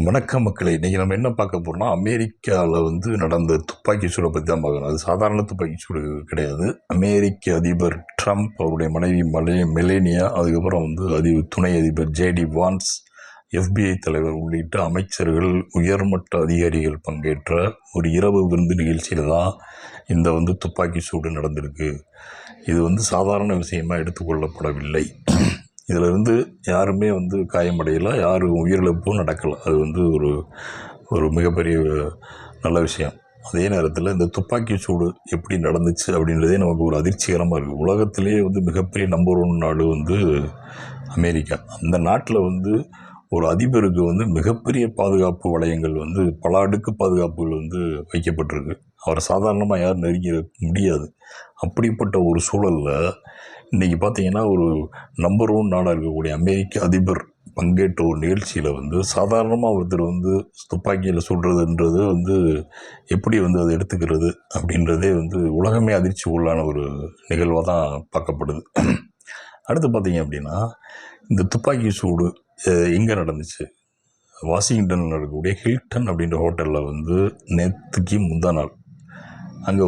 வணக்கம் மக்களே. இன்றைக்கி நம்ம என்ன பார்க்க போகிறோம்னா, அமெரிக்காவில் நடந்த துப்பாக்கி சூடை பற்றி தான் பார்க்குறோம். அது சாதாரண துப்பாக்கி சூடு கிடையாது. அமெரிக்க அதிபர் ட்ரம்ப், அவருடைய மனைவி மெலேனியா, அதுக்கப்புறம் துணை அதிபர் ஜேடி வான்ஸ், FBI தலைவர் உள்ளிட்ட அமைச்சர்கள், உயர்மட்ட அதிகாரிகள் பங்கேற்ற ஒரு இரவு விருந்து நிகழ்ச்சியில் தான் இந்த துப்பாக்கி சூடு நடந்திருக்கு. இது சாதாரண விஷயமாக எடுத்துக்கொள்ளப்படவில்லை. இதிலிருந்து யாருமே காயமடையலை, யாரும் உயிரிழப்பும் நடக்கலை. அது ஒரு மிகப்பெரிய நல்ல விஷயம். அதே நேரத்தில் இந்த துப்பாக்கி சூடு எப்படி நடந்துச்சு அப்படின்றதே நமக்கு ஒரு அதிர்ச்சிகரமாக இருக்குது. உலகத்திலேயே மிகப்பெரிய நம்பர் 1 நாடு அமெரிக்கா. அந்த நாட்டில் ஒரு அதிபருக்கு மிகப்பெரிய பாதுகாப்பு வளையங்கள் பல அடுக்கு பாதுகாப்புகள் வைக்கப்பட்டிருக்கு. அவரை சாதாரணமாக யாரும் நெருங்கிட முடியாது. அப்படிப்பட்ட ஒரு சூழலில் இன்றைக்கி பார்த்திங்கன்னா, ஒரு நம்பர் 1 நாடாக இருக்கக்கூடிய அமெரிக்க அதிபர் பங்கேற்ற ஒரு நிகழ்ச்சியில் சாதாரணமாக ஒருத்தர் துப்பாக்கியில் சுடுறதுன்றது எப்படி அதை எடுத்துக்கிறது அப்படின்றதே உலகமே அதிர்ச்சி உள்ளான ஒரு நிகழ்வாக தான் பார்க்கப்படுது. அடுத்து பார்த்திங்க அப்படின்னா, இந்த துப்பாக்கி சூடு எங்கே நடந்துச்சு? வாஷிங்டனில் இருக்கக்கூடிய ஹில்டன் அப்படின்ற ஹோட்டலில் நேற்றுக்கு முந்தா நாள் அங்கே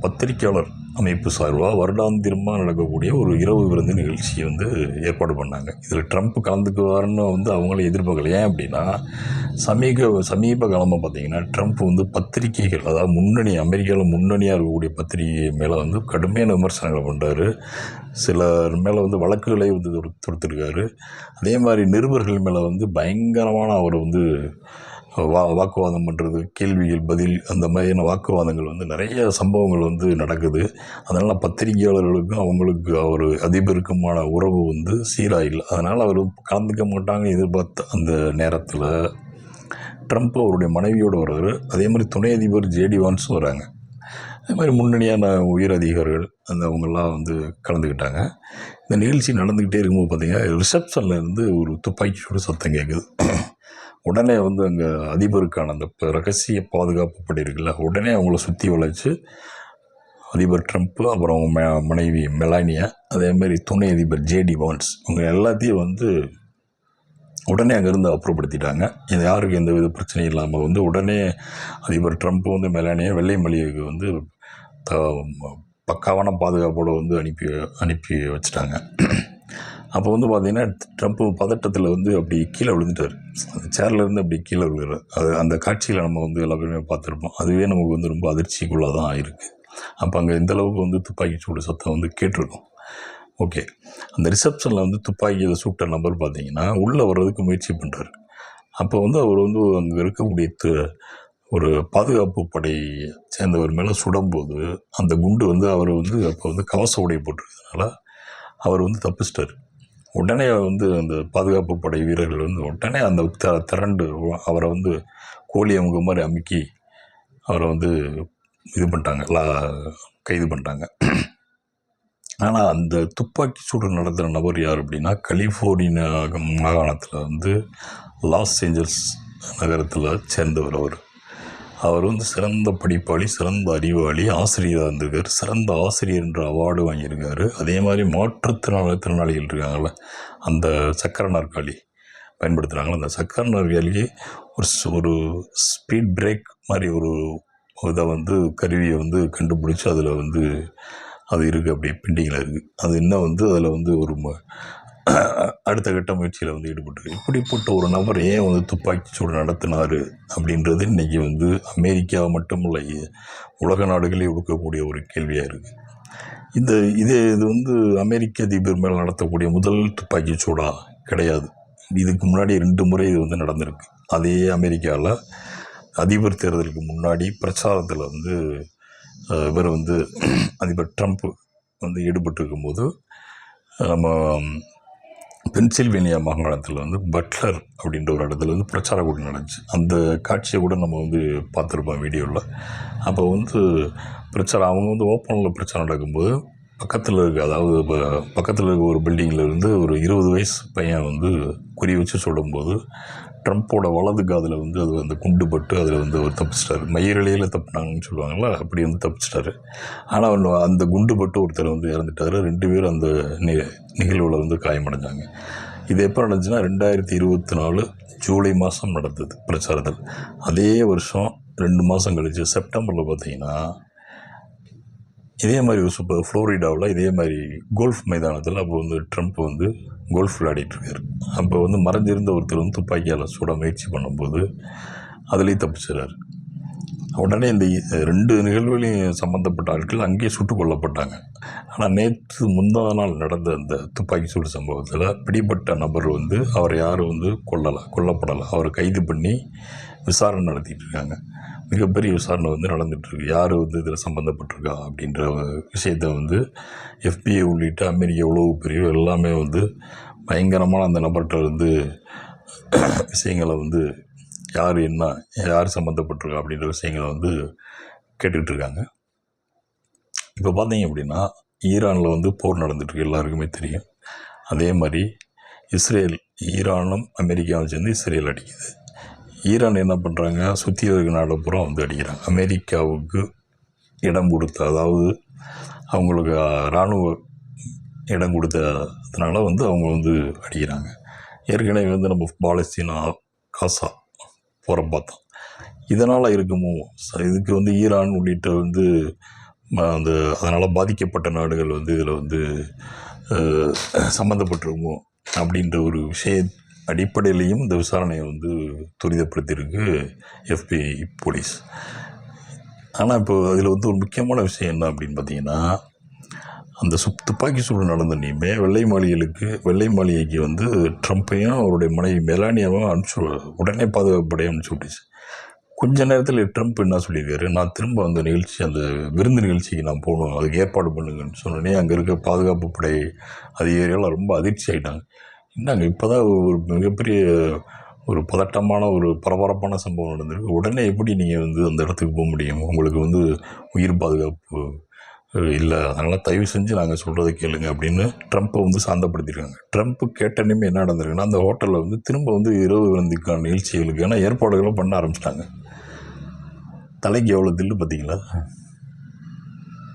பத்திரிக்கையாளர் அமைப்பு சார்பாக வருடாந்திரமாக நடக்கக்கூடிய ஒரு இரவு விருந்து நிகழ்ச்சியை ஏற்பாடு பண்ணாங்க. இதில் ட்ரம்ப் கலந்துக்குவாருன்னு அவங்களே எதிர்பார்க்கல. ஏன் அப்படின்னா, சமீப காலமாக பார்த்திங்கன்னா ட்ரம்ப் பத்திரிகைகள், அதாவது அமெரிக்காவில் முன்னணியாக இருக்கக்கூடிய பத்திரிகை மேலே கடுமையான விமர்சனங்களை பண்ணுறாரு. சிலர் மேலே வழக்குகளை தொடுத்திருக்காரு. அதே மாதிரி நிருபர்கள் மேலே பயங்கரமான அவர் வாக்குவாதம் பண்ணுறது, கேள்விகள் பதில், அந்த மாதிரியான வாக்குவாதங்கள் நிறைய சம்பவங்கள் நடக்குது. அதனால் பத்திரிகையாளர்களுக்கும் அவர் அதிபருக்குமான உறவு சீராக இல்லை. அதனால் அவர் கலந்துக்க மாட்டாங்க எதிர்பார்த்த அந்த நேரத்தில் ட்ரம்ப் அவருடைய மனைவியோடு வர்றாரு. அதே மாதிரி துணை அதிபர் ஜேடி வான்ஸும் வராங்க. அதே மாதிரி முன்னணியான உயர் அதிகாரிகள் அவங்கெல்லாம் கலந்துக்கிட்டாங்க. இந்த நிகழ்ச்சி நடந்துக்கிட்டே இருக்கும்போது பார்த்திங்கன்னா, ரிசப்ஷன்லேருந்து ஒரு துப்பாக்கி சூடு சத்தம் கேட்குது. உடனே அங்கே அதிபருக்கான அந்த ரகசிய பாதுகாப்பு படை இருக்குல்ல, உடனே அவங்கள சுற்றி வளைச்சு அதிபர் ட்ரம்ப்பு, அப்புறம் அவங்க மனைவி மெலானியா, அதேமாதிரி துணை அதிபர் ஜேடி வான்ஸ், இவங்க எல்லாத்தையும் உடனே அங்கேருந்து அப்புறப்படுத்திட்டாங்க. இது யாருக்கு எந்த வித பிரச்சனையும் இல்லாமல் உடனே அதிபர் ட்ரம்ப்பு மெலானியா வெள்ளை மாளிகைக்கு பக்காவான பாதுகாப்போடு அனுப்பி வச்சுட்டாங்க. அப்போ பார்த்திங்கன்னா, ட்ரம்ப்பு பதட்டத்தில் அப்படி கீழே விழுந்துட்டார். அந்த சேர்லேருந்து அப்படி கீழே விழுகிறார். அந்த காட்சியில் நம்ம எல்லா பேருமே பார்த்துருப்போம். அதுவே நமக்கு ரொம்ப அதிர்ச்சிக்குள்ளாக தான் ஆயிருக்கு. அப்போ அங்கே இந்தளவுக்கு துப்பாக்கி சூடு சத்தம் கேட்டிருக்கும். ஓகே, அந்த ரிசப்ஷனில் துப்பாக்கியில் சுட்ட நபர் பார்த்திங்கன்னா உள்ளே வர்றதுக்கு முயற்சி பண்ணுறாரு. அப்போ அவர் அங்கே இருக்கக்கூடிய ஒரு பாதுகாப்பு படை சேர்ந்தவர் மேலே சுடும்போது அந்த குண்டு அவர் அப்போ கவச உடை போட்டிருக்கிறதுனால அவர் தப்பிச்சிட்டார். உடனே அந்த பாதுகாப்பு படை வீரர்கள் உடனே அந்த திரண்டு அவரை கோழி அவங்க மாதிரி அமுக்கி அவரை இது பண்ணிட்டாங்க, கைது பண்ணிட்டாங்க. ஆனால் அந்த துப்பாக்கி சூடு நடத்துகிற நபர் யார் அப்படின்னா, கலிஃபோர்னியா மாகாணத்தில் லாஸ் ஏஞ்சல்ஸ் நகரத்தில் சேர்ந்தவர். அவர் சிறந்த படிப்பாளி, சிறந்த அறிவாளி, ஆசிரியராக இருந்திருக்கார். சிறந்த ஆசிரியர் என்ற அவார்டு வாங்கியிருக்காரு. அதே மாதிரி மாற்றுத்திறனாளிகள் இருக்காங்கள, அந்த சக்கர நாற்காலி பயன்படுத்துகிறாங்கள, அந்த சக்கர நாற்காலியே ஒரு ஸ்பீட் பிரேக் மாதிரி ஒரு இதை கருவியை கண்டுபிடிச்சி அதில் அது இருக்குது, அப்படியே பெண்டிங்கில் இருக்குது. அது இன்னும் அதில் ஒரு அடுத்த கட்ட முயற்சியில் ஈடுபட்டு, இப்படிப்பட்ட ஒரு நபர் ஏன் துப்பாக்கி சூடு நடத்தினார் அப்படின்றது இன்றைக்கி அமெரிக்கா மட்டுமில்லை, உலக நாடுகளே கொடுக்கக்கூடிய ஒரு கேள்வியாக இருக்குது. இது அமெரிக்க அதிபர் மேலே நடத்தக்கூடிய முதல் துப்பாக்கி சூடாக கிடையாது. இதுக்கு முன்னாடி 2 முறை இது நடந்திருக்கு. அதே அமெரிக்காவில் அதிபர் தேர்தலுக்கு முன்னாடி பிரச்சாரத்தில் இவர் அதிபர் ட்ரம்ப் ஈடுபட்டிருக்கும்போது நம்ம பென்சில்வேனியா மாகாணத்தில் பட்லர் அப்படின்ற ஒரு இடத்துல பிரச்சார கூட்டம் நடந்துச்சு. அந்த காட்சியை கூட நம்ம பார்த்துருப்போம் வீடியோவில். அப்போ பிரச்சாரம் அவங்க ஓப்பனில் பிரச்சாரம் நடக்கும்போது பக்கத்தில் இருக்க ஒரு பில்டிங்கில் இருந்து ஒரு 20 வயசு பையன் குறி வச்சு சொல்லும்போது ட்ரம்ப்போட வலது காதில் அது அந்த குண்டு பட்டு அதில் அவர் தப்பிச்சிட்டாரு. மயிரிழையில் தப்புனாங்கன்னு சொல்லுவாங்கள்ல, அப்படி தப்பிச்சிட்டாரு. ஆனால் அந்த குண்டு பட்டு ஒருத்தர் இறந்துட்டார். 2 பேர் அந்த நிகழ்வில் காயமடைஞ்சாங்க. இது எப்போ நடந்துச்சுன்னா 2024 ஜூலை மாதம் நடந்தது பிரச்சாரத்தில். அதே வருஷம் 2 மாதம் கழித்து செப்டம்பரில் பார்த்திங்கன்னா இதே மாதிரி ஒரு ஃப்ளோரிடாவில் இதே மாதிரி கோல்ஃப் மைதானத்தில் அப்போ வந்து ட்ரம்ப் வந்து கோல்ஃப் விளையாடிட்டுருக்காரு. அப்போ வந்து மறைஞ்சிருந்த ஒருத்தர் வந்து துப்பாக்கியால் சுட முயற்சி பண்ணும்போது அதுலேயும் தப்பிச்சிடறாரு. உடனே இந்த 2 நிகழ்வுகளையும் சம்மந்தப்பட்ட ஆட்கள் அங்கேயே சுட்டுக் கொல்லப்பட்டாங்க. ஆனால் நேற்று முந்தான நாள் நடந்த அந்த துப்பாக்கி சூடு சம்பவத்தில் பிடிப்பட்ட நபர் வந்து அவரை யாரும் வந்து கொல்லப்படலை. அவரை கைது பண்ணி விசாரணை நடத்திட்டு இருக்காங்க. மிகப்பெரிய விசாரணை வந்து நடந்துகிட்ருக்கு. யார் வந்து இதில் சம்மந்தப்பட்டிருக்கா அப்படின்ற விஷயத்தை வந்து FBI உள்ளிட்ட அமெரிக்க உளவு பிரிவு எல்லாமே வந்து பயங்கரமான அந்த நபர்கிட்ட வந்து விஷயங்களை வந்து யார் சம்மந்தப்பட்டிருக்கா அப்படின்ற விஷயங்களை வந்து கேட்டுக்கிட்டுருக்காங்க. இப்போ பார்த்தீங்க அப்படின்னா ஈரானில் வந்து போர் நடந்துகிட்ருக்கு, எல்லாருக்குமே தெரியும். அதே மாதிரி ஈரானும் அமெரிக்காவும் சேர்ந்து இஸ்ரேல் அடிக்குது. ஈரான் என்ன பண்ணுறாங்க, சுற்றி இருக்க நாடு பூரா வந்து அடிக்கிறாங்க. அமெரிக்காவுக்கு இடம் கொடுத்த, அதாவது அவங்களுக்கு இராணுவ இடம் கொடுத்ததுனால வந்து அவங்க வந்து அடிக்கிறாங்க. ஏற்கனவே வந்து நம்ம பாலஸ்தீனா காசா போகிற பார்த்தோம். இதனால் இருக்குமோ, இதுக்கு வந்து ஈரான் உள்ளிட்ட வந்து அதனால் பாதிக்கப்பட்ட நாடுகள் வந்து இதில் வந்து சம்மந்தப்பட்டிருக்குமோ அப்படின்ற ஒரு அடிப்படையிலையும் இந்த விசாரணையை வந்து துரிதப்படுத்தியிருக்கு FBI போலீஸ். ஆனால் இப்போ அதில் வந்து ஒரு முக்கியமான விஷயம் என்ன அப்படின்னு பார்த்தீங்கன்னா, அந்த துப்பாக்கி சூடு நடந்தோன்னையுமே வெள்ளை மாளிகைக்கு வந்து ட்ரம்ப்பையும் அவருடைய மனைவி மெலானியாவும் உடனே பாதுகாப்பு படையை அனுப்பிச்சி விட்டுச்சு. கொஞ்ச நேரத்தில் ட்ரம்ப் என்ன சொல்லியிருக்காரு, நான் திரும்ப அந்த விருந்து நிகழ்ச்சிக்கு நான் போகணும், அதுக்கு ஏற்பாடு பண்ணுங்கன்னு சொன்னோடனே அங்கே இருக்க பாதுகாப்பு படை அதிகாரிகள் ரொம்ப அதிர்ச்சி ஆகிட்டாங்க. என்னங்க இப்போ தான் ஒரு மிகப்பெரிய ஒரு பதட்டமான ஒரு பரபரப்பான சம்பவம் நடந்திருக்கு, உடனே எப்படி நீங்கள் வந்து அந்த இடத்துக்கு போக முடியும், உங்களுக்கு வந்து உயிர் பாதுகாப்பு இல்லை, அதனால் தயவு செஞ்சு நாங்கள் சொல்கிறத கேளுங்க அப்படின்னு ட்ரம்ப்பை வந்து சாந்தப்படுத்தியிருக்காங்க. ட்ரம்ப்பு கேட்டனையுமே என்ன நடந்திருக்குன்னா, அந்த ஹோட்டலில் வந்து திரும்ப வந்து இரவு விருந்துக்கான நிகழ்ச்சிகளுக்கான ஏற்பாடுகளும் பண்ண ஆரம்பிச்சிட்டாங்க. தலைக்கு எவ்வளோ தில்லு பார்த்தீங்களா?